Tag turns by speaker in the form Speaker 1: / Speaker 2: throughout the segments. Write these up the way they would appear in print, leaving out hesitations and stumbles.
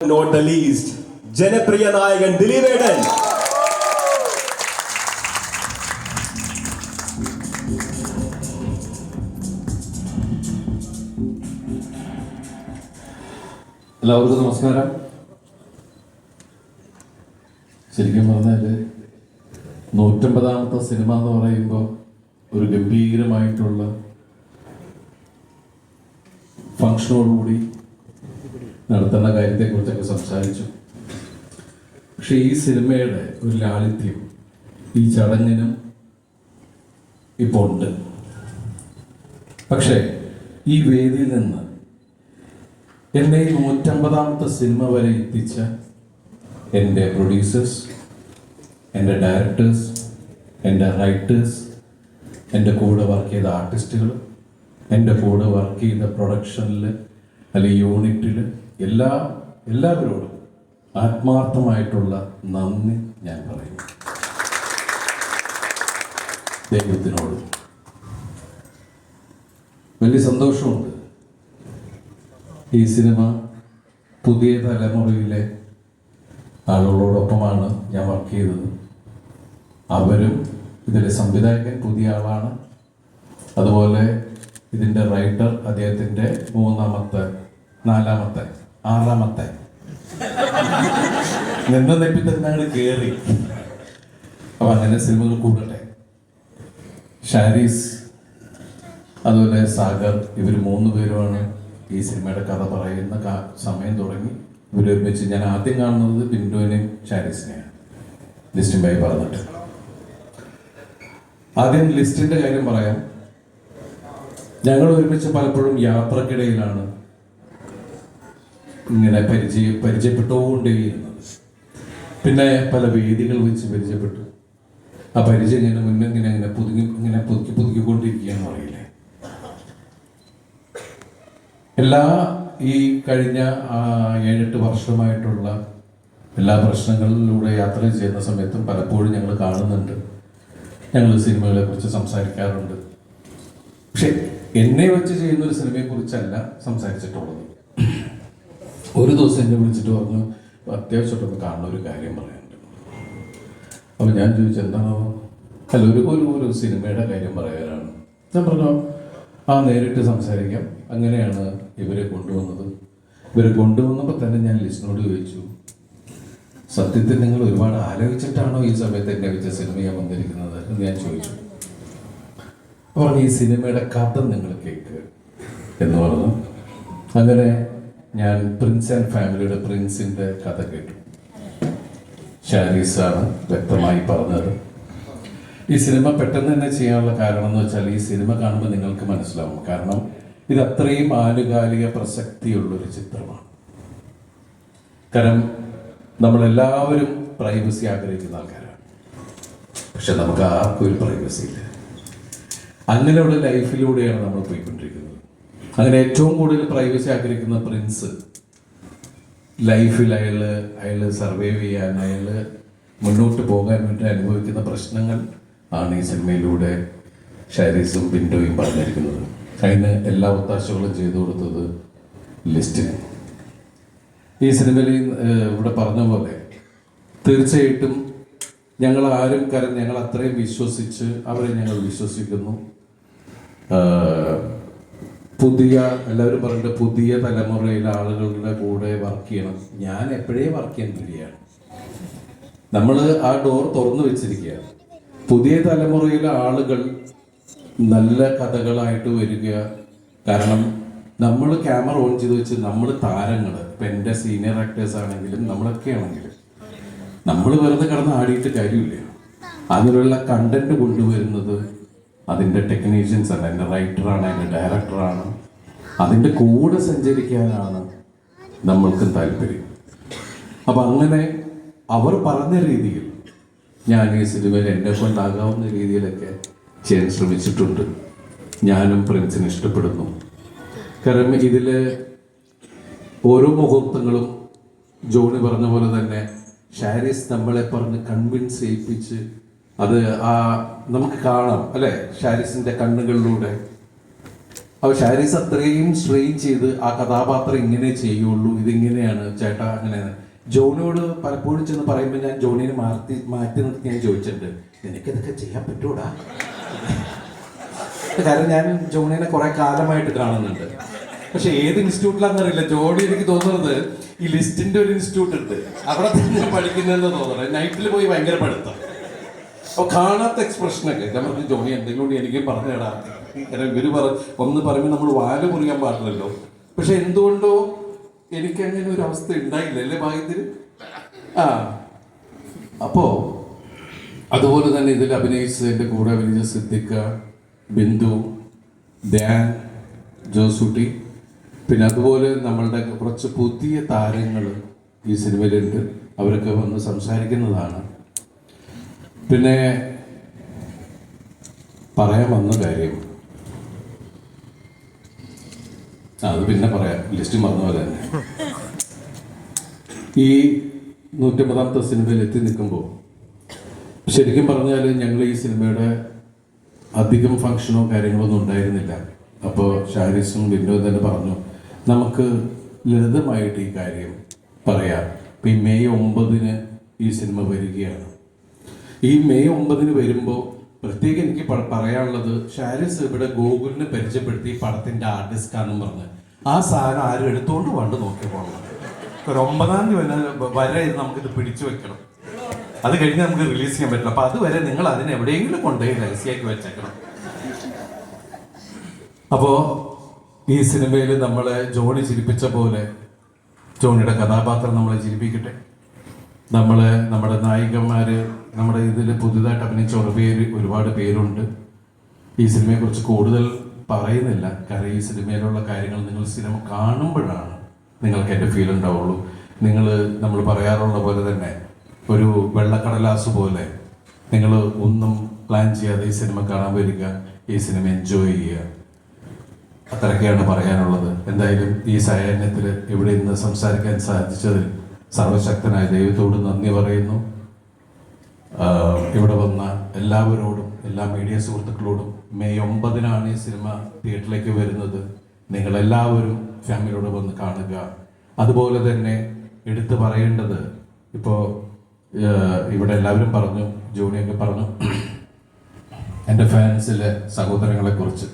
Speaker 1: Not the least, ജനപ്രിയ നായകൻ ദിലീപേടൻ.
Speaker 2: എല്ലാവർക്കും നമസ്കാരം. ശരിക്കും പറഞ്ഞാൽ 150ാമത്തെ സിനിമ എന്ന് പറയുമ്പോൾ ഒരു ഗംഭീരമായിട്ടുള്ള ഫംഗ്ഷനോടുകൂടി നടത്തുന്ന കാര്യത്തെക്കുറിച്ചൊക്കെ സംസാരിച്ചു. പക്ഷെ ഈ സിനിമയുടെ ഒരു ലാളിത്യം ഈ ചടങ്ങിനും ഇപ്പോൾ ഉണ്ട്. പക്ഷേ ഈ വേദിയിൽ നിന്ന് എന്നെ 150ാമത്തെ സിനിമ വരെ എത്തിച്ച എൻ്റെ പ്രൊഡ്യൂസേഴ്സ്, എൻ്റെ ഡയറക്ടേഴ്സ്, എൻ്റെ റൈറ്റേഴ്സ്, എൻ്റെ കൂടെ വർക്ക് ചെയ്ത ആർട്ടിസ്റ്റുകൾ, എൻ്റെ കൂടെ വർക്ക് ചെയ്ത പ്രൊഡക്ഷനിൽ അല്ലെങ്കിൽ യൂണിറ്റിൽ എല്ലാവരോടും ആത്മാർത്ഥമായിട്ടുള്ള നന്ദി ഞാൻ പറയും. ദൈവത്തിനോട് വലിയ സന്തോഷമുണ്ട്. ഈ സിനിമ പുതിയ തലമുറയിലെ ആളുകളോടൊപ്പമാണ് ഞാൻ വർക്ക് ചെയ്തത്. അവരും ഇതിലെ സംവിധായകൻ പുതിയ ആളാണ്. അതുപോലെ ഇതിൻ്റെ റൈറ്റർ അദ്ദേഹത്തിൻ്റെ 3ാമത്തെ 4ാമത്തെ 6ാമത്തെ നിന്ന് നെപ്പി തന്നെ കയറി. അപ്പം അങ്ങനെ സിനിമകൾ കൂടട്ടെ. ഷാരീസ് അതുപോലെ സാഗർ, ഇവർ 3 പേരുമാണ് ഈ സിനിമയുടെ കഥ പറയുന്ന സമയം തുടങ്ങി ഇവരൊരുമിച്ച്. ഞാൻ ആദ്യം കാണുന്നത് ബിന്ദുവിനെയും ഷാരീസിനെയാണ്, ലിസ്റ്റും ബൈ പറഞ്ഞിട്ട്. ആദ്യം ലിസ്റ്റിൻ്റെ കാര്യം പറയാം. ഞങ്ങൾ ഒരുമിച്ച് പലപ്പോഴും യാത്രക്കിടയിലാണ് ഇങ്ങനെ പരിചയപ്പെട്ടുകൊണ്ടേയിരുന്നത്. പിന്നെ പല വേദികൾ വെച്ച് പരിചയപ്പെട്ടു. ആ പരിചയം ഇങ്ങനെ മുന്നിങ്ങനെ പുതുക്കിക്കൊണ്ടിരിക്കുകയെന്ന് പറയില്ലേ. എല്ലാ ഈ കഴിഞ്ഞ 7-8 വർഷമായിട്ടുള്ള എല്ലാ പ്രശ്നങ്ങളിലൂടെ യാത്ര ചെയ്യുന്ന സമയത്തും പലപ്പോഴും ഞങ്ങൾ കാണുന്നുണ്ട്, ഞങ്ങൾ സിനിമകളെ കുറിച്ച് സംസാരിക്കാറുണ്ട്. പക്ഷെ എന്നെ വെച്ച് ചെയ്യുന്ന ഒരു സിനിമയെ കുറിച്ചല്ല സംസാരിച്ചിട്ടുള്ളത്. ഒരു ദിവസം എന്നെ വിളിച്ചിട്ട് പറഞ്ഞു, അത്യാവശ്യമായിട്ടൊന്ന് കാണുന്ന ഒരു കാര്യം പറയാനുണ്ട്. അപ്പോൾ ഞാൻ ചോദിച്ചു, എന്താണോ? അല്ല, ഒരു സിനിമയുടെ കാര്യം പറയാനാണ്. ഞാൻ പറഞ്ഞു, നേരിട്ട് സംസാരിക്കാം. അങ്ങനെയാണ് ഇവരെ കൊണ്ടുവന്നത്. ഇവരെ കൊണ്ടുവന്നപ്പോൾ തന്നെ ഞാൻ ലിസ്റ്റിനോട് ചോദിച്ചു, സത്യത്തിൽ നിങ്ങൾ ഒരുപാട് ആലോചിച്ചിട്ടാണോ ഈ സമയത്ത് എന്നെ വെച്ച സിനിമ ഞാൻ വന്നിരിക്കുന്നത് എന്ന് ഞാൻ ചോദിച്ചു. അപ്പോൾ ഈ സിനിമയുടെ കഥ നിങ്ങൾ കേൾക്കുക എന്ന് പറഞ്ഞു. അങ്ങനെ ഞാൻ പ്രിൻസ് ആൻഡ് ഫാമിലിയുടെ പ്രിൻസിൻ്റെ കഥ കേട്ടു. ഷാരീസാണ് വ്യക്തമായി പറഞ്ഞത്. ഈ സിനിമ പെട്ടെന്ന് തന്നെ ചെയ്യാനുള്ള കാരണം എന്ന് വെച്ചാൽ, ഈ സിനിമ കാണുമ്പോൾ നിങ്ങൾക്ക് മനസ്സിലാവും. കാരണം ഇത് അത്രയും ആനുകാലിക പ്രസക്തിയുള്ളൊരു ചിത്രമാണ്. കാരണം നമ്മളെല്ലാവരും പ്രൈവസി ആഗ്രഹിക്കുന്ന ആൾക്കാരാണ്. പക്ഷെ നമുക്ക് ആർക്കും ഒരു പ്രൈവസി ഇല്ല. അങ്ങനെയുള്ള ലൈഫിലൂടെയാണ് നമ്മൾ പോയിക്കൊണ്ടിരിക്കുന്നത്. അങ്ങനെ ഏറ്റവും കൂടുതൽ പ്രൈവസി ആഗ്രഹിക്കുന്ന പ്രിൻസ് ലൈഫിൽ അയാൾ സർവൈവ് ചെയ്യാൻ, അയാൾ മുന്നോട്ട് പോകാൻ വേണ്ടി അനുഭവിക്കുന്ന പ്രശ്നങ്ങൾ ആണ് ഈ സിനിമയിലൂടെ ഷാരീസും ബിൻഡോയും പറഞ്ഞിരിക്കുന്നത്. അതിന് എല്ലാ ഒത്താശകളും ചെയ്തു കൊടുത്തത് ലിസ്റ്റിന്. ഈ സിനിമയിൽ ഇവിടെ പറഞ്ഞ പോലെ തീർച്ചയായിട്ടും ഞങ്ങൾ ആരും ഞങ്ങൾ അത്രയും വിശ്വസിച്ച് അവരെ ഞങ്ങൾ വിശ്വസിക്കുന്നു. എല്ലാവരും പറഞ്ഞിട്ട് പുതിയ തലമുറയിലെ ആളുകളുടെ കൂടെ വർക്ക് ചെയ്യണം. ഞാൻ എപ്പോഴേ വർക്ക് ചെയ്യാൻ കഴിയാണ്. നമ്മൾ ആ ഡോർ തുറന്നു വെച്ചിരിക്കുകയാണ്. പുതിയ തലമുറയിലെ ആളുകൾ നല്ല കഥകളായിട്ട് വരിക. കാരണം നമ്മൾ ക്യാമറ ഓൺ ചെയ്ത് വെച്ച് നമ്മൾ താരങ്ങൾ, ഇപ്പം എൻ്റെ സീനിയർ ആക്ടേഴ്സ് ആണെങ്കിലും നമ്മളൊക്കെ ആണെങ്കിലും നമ്മൾ വെറുതെ കിടന്ന് ആടിയിട്ട് കാര്യമില്ല. അതിനുള്ള കണ്ടന്റ് കൊണ്ടുവരുന്നത് അതിൻ്റെ ടെക്നീഷ്യൻസ് ആണ്, അതിൻ്റെ റൈറ്ററാണ്, അതിൻ്റെ ഡയറക്ടറാണ്. അതിൻ്റെ കൂടെ സഞ്ചരിക്കാനാണ് നമ്മൾക്കും താല്പര്യം. അപ്പം അങ്ങനെ അവർ പറഞ്ഞ രീതിയിൽ ഞാൻ ഈ സിനിമയിൽ എന്നെ കൊണ്ടാകാവുന്ന രീതിയിലൊക്കെ ചെയ്യാൻ ശ്രമിച്ചിട്ടുണ്ട്. ഞാനും പ്രിൻസിനെ ഇഷ്ടപ്പെടുന്നു. കാരണം ഇതിൽ ഓരോ മുഹൂർത്തങ്ങളും ജോണി പറഞ്ഞ പോലെ തന്നെ ഷാരീസ് നമ്മളെ പറഞ്ഞ് കൺവിൻസ് ചെയ്യിപ്പിച്ച് അത് നമുക്ക് കാണാം അല്ലേ, ഷാരീസിൻ്റെ കണ്ണുകളിലൂടെ അപ്പോൾ ഷാരിസ് അത്രയും സ്ട്രെയിൻ ചെയ്ത് ആ കഥാപാത്രം ഇങ്ങനെ ചെയ്യുള്ളൂ, ഇതിങ്ങനെയാണ് ചേട്ടാ അങ്ങനെയാണ്. ജോണിയോട് പലപ്പോഴും ചെന്ന് പറയുമ്പോൾ ഞാൻ ജോണിനെ മാറ്റി നിർത്തി ഞാൻ ചോദിച്ചിട്ടുണ്ട്, നിനക്കിതൊക്കെ ചെയ്യാൻ പറ്റൂടാ? കാരണം ഞാൻ ജോണിനെ കുറെ കാലമായിട്ട് കാണുന്നുണ്ട്. പക്ഷെ ഏത് ഇൻസ്റ്റിറ്റ്യൂട്ടിലാണെന്നറിയില്ല, ജോണി എനിക്ക് തോന്നുന്നത് ഈ ലിസ്റ്റിന്റെ ഒരു ഇൻസ്റ്റിറ്റ്യൂട്ട് ഉണ്ട്, അവിടെ തന്നെ പഠിക്കുന്നതെന്ന് തോന്നുന്നത്. നൈറ്റിൽ പോയി ഭയങ്കര പഠിത്തം. അപ്പോൾ കാണാത്ത എക്സ്പ്രഷനൊക്കെ നമുക്ക് ജോണി എന്തെങ്കിലും കൂടി എനിക്കും പറഞ്ഞു തരാം. കാരണം ഇവര് ഒന്ന് പറയുമ്പോൾ നമ്മൾ വാല് മുറിയാൻ പാടില്ലല്ലോ. പക്ഷെ എന്തുകൊണ്ടോ എനിക്ക് അങ്ങനെ ഒരു അവസ്ഥ ഉണ്ടായില്ല അല്ലേ ഭാഗ്യത്തിന്. അപ്പോ അതുപോലെ തന്നെ ഇതിൽ അഭിനയിച്ച് എൻ്റെ കൂടെ അഭിനയിച്ച സിദ്ദിഖ, ബിന്ദു, ധ്യാൻ, ജോസൂട്ടി, പിന്നെ അതുപോലെ നമ്മളുടെ കുറച്ച് പുതിയ താരങ്ങൾ ഈ സിനിമയിലുണ്ട്. അവരൊക്കെ വന്ന് സംസാരിക്കുന്നതാണ്. പിന്നെ പറയാൻ വന്ന കാര്യം അത് പിന്നെ പറയാം, ലിസ്റ്റ് മറന്ന പോലെ തന്നെ. ഈ 150ാമത്തെ സിനിമയിൽ എത്തി നിൽക്കുമ്പോൾ ശരിക്കും പറഞ്ഞാൽ ഞങ്ങൾ ഈ സിനിമയുടെ അധികം ഫങ്ഷനോ കാര്യങ്ങളോ ഒന്നും ഉണ്ടായിരുന്നില്ല. അപ്പോൾ ഷാരിസും ബിന്ദുവും തന്നെ പറഞ്ഞു, നമുക്ക് ലളിതമായിട്ട് ഈ കാര്യം പറയാം. ഇപ്പം ഈ മെയ് 9 ഈ സിനിമ വരികയാണ്. ഈ മെയ് 9 വരുമ്പോൾ പ്രത്യേകം എനിക്ക് പറയാനുള്ളത്, ഷാരിസ് ഇവിടെ ഗൂഗിളിനെ പരിചയപ്പെടുത്തി പടത്തിൻ്റെ ആർട്ടിസ്റ്റാണെന്ന് പറഞ്ഞ് ആ സാധനം ആരും എടുത്തുകൊണ്ട് പണ്ട് നോക്കിയപ്പോൾ ഒരു 9-ാം തീയതി വരെ ഇത് നമുക്കിത് പിടിച്ചു വെക്കണം. അത് കഴിഞ്ഞ് നമുക്ക് റിലീസ് ചെയ്യാൻ പറ്റില്ല. അപ്പം അതുവരെ നിങ്ങൾ അതിനെ എവിടെയെങ്കിലും കൊണ്ടുപോയി രഹസ്യമാക്കി വെച്ചേക്കണം. അപ്പോൾ ഈ സിനിമയിൽ നമ്മളെ ജോണി ചിരിപ്പിച്ച പോലെ ജോണിയുടെ കഥാപാത്രം നമ്മളെ ചിരിപ്പിക്കട്ടെ. നമ്മുടെ നായികന്മാർ, നമ്മുടെ ഇതിൽ പുതുതായിട്ട് അഭിനയിച്ച ഒരുപാട് പേരുണ്ട്. ഈ സിനിമയെക്കുറിച്ച് കൂടുതൽ പറയുന്നില്ല, കാരണം ഈ സിനിമയിലുള്ള കാര്യങ്ങൾ നിങ്ങൾ സിനിമ കാണുമ്പോഴാണ് നിങ്ങൾക്ക് എൻ്റെ ഫീൽ ഉണ്ടാവുള്ളൂ. നമ്മൾ പറയാറുള്ള പോലെ തന്നെ ഒരു വെള്ളക്കടലാസ് പോലെ നിങ്ങൾ ഒന്നും പ്ലാൻ ചെയ്യാതെ ഈ സിനിമ കാണാൻ വരിക, ഈ സിനിമ എൻജോയ് ചെയ്യുക. അത്രയൊക്കെയാണ് പറയാനുള്ളത്. എന്തായാലും ഈ സായാഹ്നത്തിൽ ഇവിടെ ഇന്ന് സംസാരിക്കാൻ സാധിച്ചതിൽ സർവശക്തനായ ദൈവത്തോട് നന്ദി പറയുന്നു. ഇവിടെ വന്ന എല്ലാവരോടും, എല്ലാ മീഡിയ സുഹൃത്തുക്കളോടും, മെയ് 9-നാണ് ഈ സിനിമ തിയേറ്ററിലേക്ക് വരുന്നത്. നിങ്ങളെല്ലാവരും ഫാമിലിയോട് വന്ന് കാണുക. അതുപോലെ തന്നെ എടുത്തു പറയേണ്ടത്, ഇപ്പോൾ ഇവിടെ എല്ലാവരും പറഞ്ഞു, ജോണിയൊക്കെ പറഞ്ഞു എൻ്റെ ഫാൻസിലെ സഹോദരങ്ങളെക്കുറിച്ച്.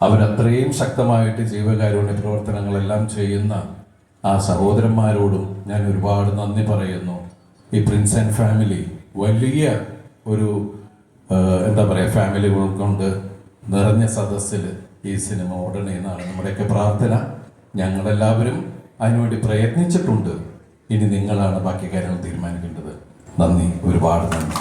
Speaker 2: അവരത്രയും ശക്തമായിട്ട് ജീവകാരുണ്യ പ്രവർത്തനങ്ങളെല്ലാം ചെയ്യുന്ന ആ സഹോദരന്മാരോടും ഞാൻ ഒരുപാട് നന്ദി പറയുന്നു. ഈ പ്രിൻസ് ആൻഡ് ഫാമിലി വലിയ ഒരു എന്താ പറയുക, ഫാമിലികൾ കൊണ്ട് നിറഞ്ഞ സദസ്സിൽ ഈ സിനിമ ഓടണേ എന്നാണ് നമ്മുടെയൊക്കെ പ്രാർത്ഥന. ഞങ്ങളെല്ലാവരും അതിനുവേണ്ടി പ്രയത്നിച്ചിട്ടുണ്ട്. ഇനി നിങ്ങളാണ് ബാക്കി കാര്യങ്ങൾ തീരുമാനിക്കേണ്ടത്. നന്ദി, ഒരുപാട് നന്ദി.